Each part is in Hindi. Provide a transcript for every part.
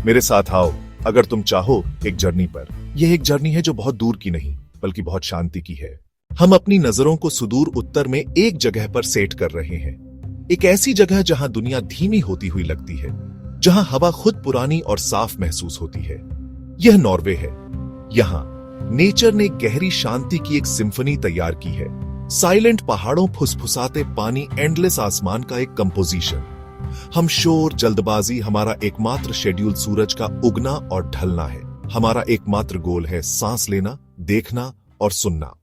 मेरे साथ आओ अगर तुम चाहो एक जर्नी पर। यह एक जर्नी है जो बहुत दूर की नहीं बल्कि बहुत शांति की है। हम अपनी नजरों को सुदूर उत्तर में एक जगह पर सेट कर रहे हैं। एक ऐसी जगह जहां दुनिया धीमी होती हुई लगती है, जहां हवा खुद पुरानी और साफ महसूस होती है। यह नॉर्वे है। यहां नेचर ने गहरी शांति की एक सिम्फनी तैयार की है। साइलेंट पहाड़ों, फुसफुसाते पानी, एंडलेस आसमान का एक कंपोजिशन। हम शोर, जल्दबाजी, हमारा एकमात्र शेड्यूल सूरज का उगना और ढलना है। हमारा एकमात्र गोल है सांस लेना, देखना और सुनना।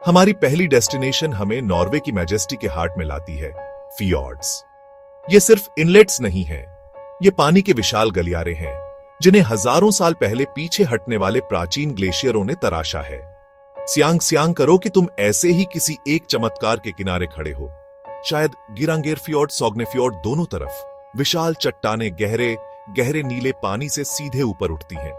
हमारी पहली डेस्टिनेशन हमें नॉर्वे की मैजेस्टी के हार्ट में लाती है, फियॉर्ड्स। ये सिर्फ इनलेट्स नहीं है, ये पानी के विशाल गलियारे हैं जिन्हें हजारों साल पहले पीछे हटने वाले प्राचीन ग्लेशियरों ने तराशा है। स्यांग स्यांग करो कि तुम ऐसे ही किसी एक चमत्कार के किनारे खड़े हो। शायद गिरांगेर फ्योर्ड, सोग्ने फ्योर्ड, दोनों तरफ विशाल चट्टानें गहरे गहरे नीले पानी से सीधे ऊपर उठती हैं।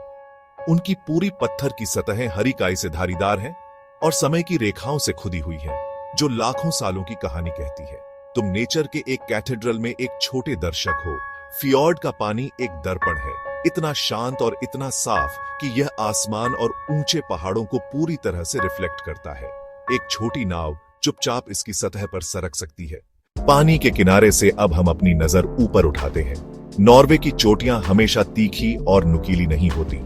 उनकी पूरी पत्थर की सतहें हरी काई से धारीदार हैं और समय की रेखाओं से खुदी हुई हैं, जो लाखों सालों की कहानी कहती है। तुम नेचर के एक कैथेड्रल में एक छोटे दर्शक हो। फियॉर्ड का पानी एक दर्पण है, इतना शांत और इतना साफ कि यह आसमान और ऊंचे पहाड़ों को पूरी तरह से रिफ्लेक्ट करता है। एक छोटी नाव चुपचाप इसकी सतह पर सरक सकती है। पानी के किनारे से अब हम अपनी नजर ऊपर उठाते हैं। नॉर्वे की चोटियां हमेशा तीखी और नुकीली नहीं होती,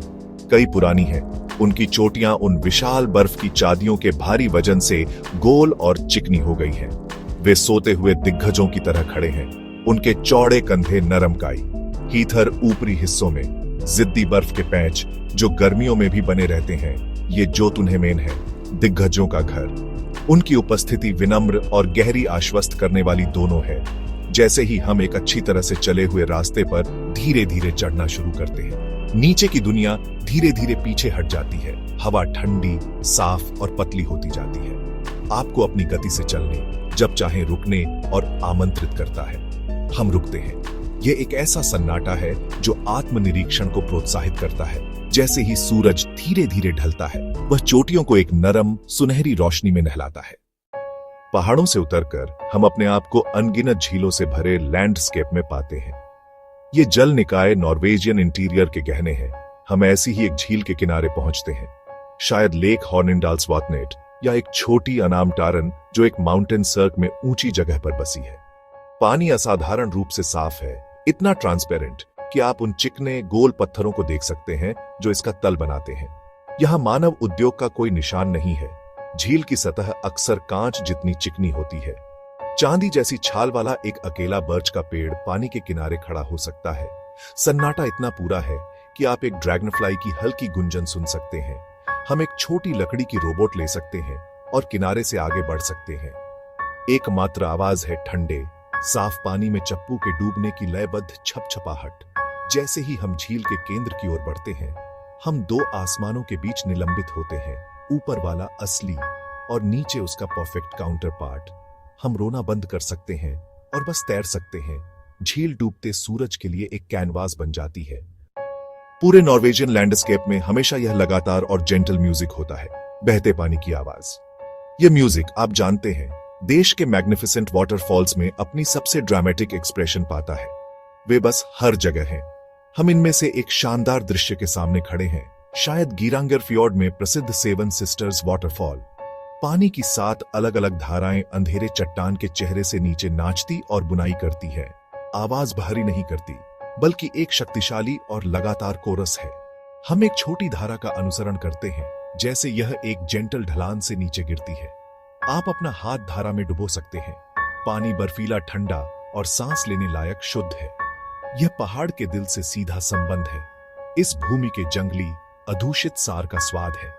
कई पुरानी हैं। उनकी चोटियां उन विशाल बर्फ की चादियों के भारी वजन से गोल और चिकनी हो गई हैं। वे सोते हुए दिग्गजों की तरह खड़े हैं, उनके चौड़े कंधे नरम काई, हीथर ऊपरी हिस्सों में, जिद्दी बर्फ के पैच जो गर्मियों में भी बने रहते हैं। ये जोतुन्हेमेन है, दिग्गजों का घर। उनकी उपस्थिति विनम्र और गहरी आश्वस्त करने वाली दोनों है। जैसे ही हम एक अच्छी तरह से चले हुए रास्ते पर धीरे धीरे चढ़ना शुरू करते हैं, नीचे की दुनिया धीरे धीरे पीछे हट जाती है। हवा ठंडी, साफ और पतली होती जाती है, आपको अपनी गति से चलने, जब चाहे रुकने और आमंत्रित करता है। हम रुकते हैं। यह एक ऐसा सन्नाटा है जो आत्मनिरीक्षण को प्रोत्साहित करता है। जैसे ही सूरज धीरे धीरे ढलता है, वह चोटियों को एक नरम, सुनहरी रोशनी में नहलाता है। पहाड़ों से उतरकर हम अपने आप को अनगिनत झीलों से भरे लैंडस्केप में पाते हैं। ये जल निकाय नॉर्वेजियन इंटीरियर के गहने हैं। हम ऐसी ही एक झील के किनारे पहुंचते हैं, शायद लेक हॉर्निंडाल्सवाटनेट या एक छोटी अनाम टारन जो एक माउंटेन सर्क में ऊंची जगह पर बसी है। पानी असाधारण रूप से साफ है, इतना ट्रांसपेरेंट कि आप उन चिकने गोल पत्थरों को देख सकते हैं जो इसका तल बनाते हैं। यहां मानव उद्योग का कोई निशान नहीं है। झील की सतह अक्सर कांच जितनी चिकनी होती है। चांदी जैसी छाल वाला एक अकेला बर्च का पेड़ पानी के किनारे खड़ा हो सकता है। सन्नाटा इतना पूरा है कि आप एक ड्रैगनफ्लाई की हल्की गुंजन सुन सकते हैं। हम एक छोटी लकड़ी की रोबोट ले सकते हैं और किनारे से आगे बढ़ सकते हैं। एकमात्र आवाज है ठंडे, साफ पानी में चप्पू के डूबने की लयबद्ध छपछपाहट। जैसे ही हम झील के केंद्र की ओर बढ़ते हैं, हम दो आसमानों के बीच निलंबित होते हैं, ऊपर वाला असली और नीचे उसका परफेक्ट काउंटर पार्ट। हम रोना बंद कर सकते हैं और बस तैर सकते हैं। झील डूबते सूरज के लिए एक कैनवास बन जाती है। पूरे नॉर्वेजियन लैंडस्केप में हमेशा यह लगातार और जेंटल म्यूजिक होता है, बहते पानी की आवाज। यह म्यूजिक, आप जानते हैं, देश के मैग्निफिसेंट वाटरफॉल्स में अपनी सबसे ड्रामेटिक एक्सप्रेशन पाता है। वे बस हर जगह हैं। हम इनमें से एक शानदार दृश्य के सामने खड़े हैं, शायद गिरांगर फ्योर्ड में प्रसिद्ध सेवन सिस्टर्स वाटरफॉल। पानी की 7 अलग अलग धाराएं अंधेरे चट्टान के चेहरे से नीचे नाचती और बुनाई करती है। आवाज बाहरी नहीं करती, बल्कि एक शक्तिशाली और लगातार कोरस है। हम एक छोटी धारा का अनुसरण करते हैं, जैसे यह एक जेंटल ढलान से नीचे गिरती है। आप अपना हाथ धारा में डुबो सकते हैं। पानी बर्फीला, ठंडा और सांस लेने लायक शुद्ध है। यह पहाड़ के दिल से सीधा संबंध है। इस भूमि के जंगली, अदूषित सार का स्वाद है,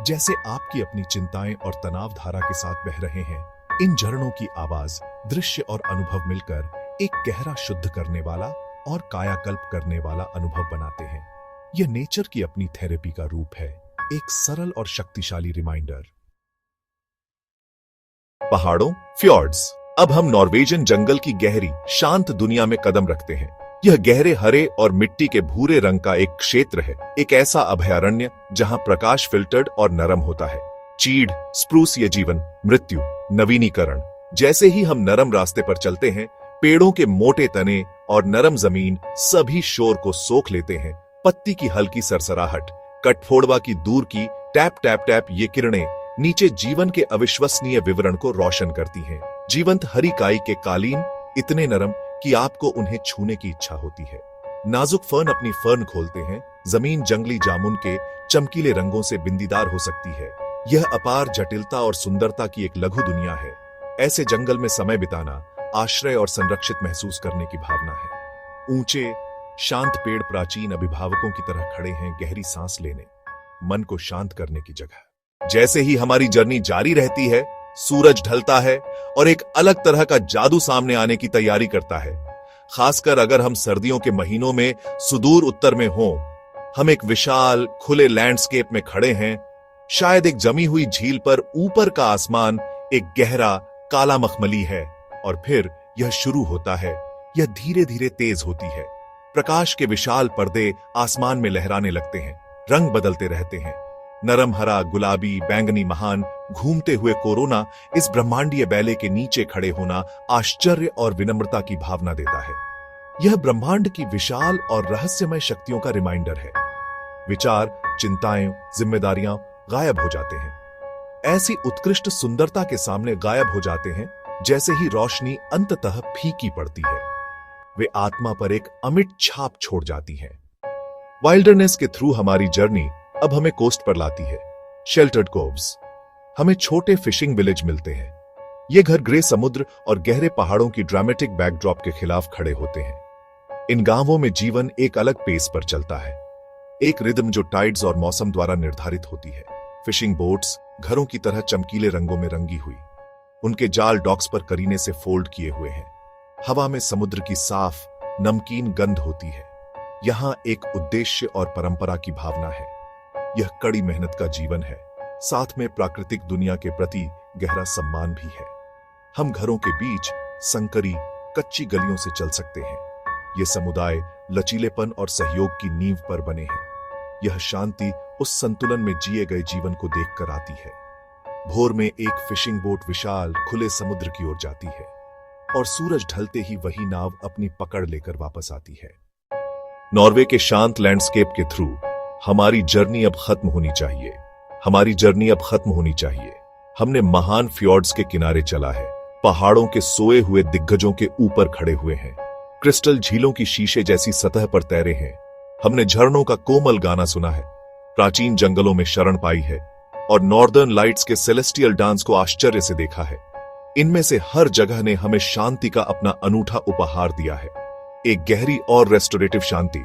जैसे आपकी अपनी चिंताएं और तनाव धारा के साथ बह रहे हैं। इन झरनों की आवाज, दृश्य और अनुभव मिलकर एक गहरा शुद्ध करने वाला और कायाकल्प करने वाला अनुभव बनाते हैं। यह नेचर की अपनी थेरेपी का रूप है, एक सरल और शक्तिशाली रिमाइंडर। पहाड़ों, फ्योर्ड्स। अब हम नॉर्वेजियन जंगल की गहरी, शांत दुनिया में कदम रखते हैं। यह गहरे हरे और मिट्टी के भूरे रंग का एक क्षेत्र है, एक ऐसा अभयारण्य जहां प्रकाश फिल्टर्ड और नरम होता है। चीड़, स्प्रूस, ये जीवन, मृत्यु, नवीनीकरण। जैसे ही हम नरम रास्ते पर चलते हैं, पेड़ों के मोटे तने और नरम जमीन सभी शोर को सोख लेते हैं। पत्ती की हल्की सरसराहट, कठफोड़वा की दूर की टैप टैप टैप, ये किरणें नीचे जीवन के अविश्वसनीय विवरण को रोशन करती हैं। जीवंत हरी काई के कालीन इतने नरम कि आपको उन्हें छूने की इच्छा होती है। नाजुक फर्न अपनी फर्न खोलते हैं। जमीन जंगली जामुन के चमकीले रंगों से बिंदीदार हो सकती है। यह अपार जटिलता और सुंदरता की एक लघु दुनिया है। ऐसे जंगल में समय बिताना आश्रय और संरक्षित महसूस करने की भावना है। ऊंचे शांत पेड़ प्राचीन अभिभावकों की तरह खड़े हैं, गहरी सांस लेने, मन को शांत करने की जगह। जैसे ही हमारी जर्नी जारी रहती है, सूरज ढलता है और एक अलग तरह का जादू सामने आने की तैयारी करता है। खासकर अगर हम सर्दियों के महीनों में सुदूर उत्तर में हों। हम एक विशाल खुले लैंडस्केप में खड़े हैं, शायद एक जमी हुई झील पर। ऊपर का आसमान एक गहरा काला मखमली है और फिर यह शुरू होता है। यह धीरे धीरे तेज होती है। प्रकाश के विशाल पर्दे आसमान में लहराने लगते हैं, रंग बदलते रहते हैं। नरम हरा, गुलाबी, बैंगनी, महान घूमते हुए कोरोना। इस ब्रह्मांडीय बैले के नीचे खड़े होना आश्चर्य और विनम्रता की भावना देता है। यह ब्रह्मांड की विशाल और रहस्यमय शक्तियों का रिमाइंडर है। विचार, चिंताएं, जिम्मेदारियां गायब हो जाते हैं। ऐसी उत्कृष्ट सुंदरता के सामने गायब हो जाते हैं जैसे ही रोशनी अंततः फीकी पड़ती है। वे आत्मा पर एक अमिट छाप छोड़ जाती हैं। वाइल्डरनेस के थ्रू हमारी जर्नी अब हमें कोस्ट पर लाती है। शेल्टर्ड कोव्स, हमें छोटे फिशिंग विलेज मिलते हैं। ये घर ग्रे समुद्र और गहरे पहाड़ों की ड्रामेटिक बैकड्रॉप के खिलाफ खड़े होते हैं। इन गांवों में जीवन एक अलग पेस पर चलता है, एक रिदम जो टाइड्स और मौसम द्वारा निर्धारित होती है। फिशिंग बोट्स घरों की तरह चमकीले रंगों में रंगी हुई, उनके जाल डॉक्स पर करीने से फोल्ड किए हुए हैं। हवा में समुद्र की साफ नमकीन गंध होती है। यहां एक उद्देश्य और परंपरा की भावना है। यह कड़ी मेहनत का जीवन है, साथ में प्राकृतिक दुनिया के प्रति गहरा सम्मान भी है। हम घरों के बीच संकरी कच्ची गलियों से चल सकते हैं। ये समुदाय लचीलेपन और सहयोग की नींव पर बने हैं। यह शांति उस संतुलन में जिए गए जीवन को देखकर आती है। भोर में एक फिशिंग बोट विशाल खुले समुद्र की ओर जाती है और सूरज ढलते ही वही नाव अपनी पकड़ लेकर वापस आती है। नॉर्वे के शांत लैंडस्केप के थ्रू हमारी जर्नी अब खत्म होनी चाहिए। हमारी जर्नी अब खत्म होनी चाहिए। हमने महान फ्योर्ड्स के किनारे चला है, पहाड़ों के सोए हुए दिग्गजों के ऊपर खड़े हुए हैं, क्रिस्टल झीलों की शीशे जैसी सतह पर तैरे हैं। हमने झरनों का कोमल गाना सुना है, प्राचीन जंगलों में शरण पाई है और नॉर्दर्न लाइट्स के सेलेस्टियल डांस को आश्चर्य से देखा है। इनमें से हर जगह ने हमें शांति का अपना अनूठा उपहार दिया है, एक गहरी और रेस्टोरेटिव शांति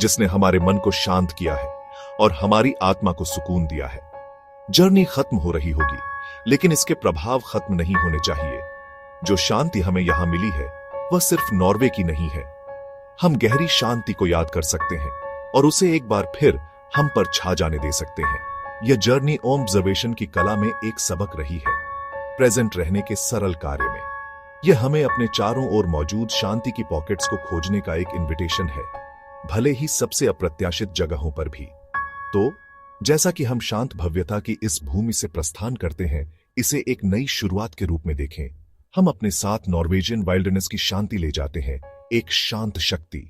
जिसने हमारे मन को शांत किया है और हमारी आत्मा को सुकून दिया है। जर्नी खत्म हो रही होगी, लेकिन इसके प्रभाव खत्म नहीं होने चाहिए। जो शांति हमें यहां मिली है वह सिर्फ नॉर्वे की नहीं है। हम गहरी शांति को याद कर सकते हैं और उसे एक बार फिर हम पर छा जाने दे सकते हैं। यह जर्नी ऑब्जर्वेशन की कला में एक सबक रही है, प्रेजेंट रहने के सरल कार्य में। यह हमें अपने चारों ओर मौजूद शांति की पॉकेट्स को खोजने का एक इनविटेशन है, भले ही सबसे अप्रत्याशित जगहों पर भी। तो जैसा कि हम शांत भव्यता की इस भूमि से प्रस्थान करते हैं, इसे एक नई शुरुआत के रूप में देखें। हम अपने साथ नॉर्वेजियन वाइल्डरनेस की शांति ले जाते हैं, एक शांत शक्ति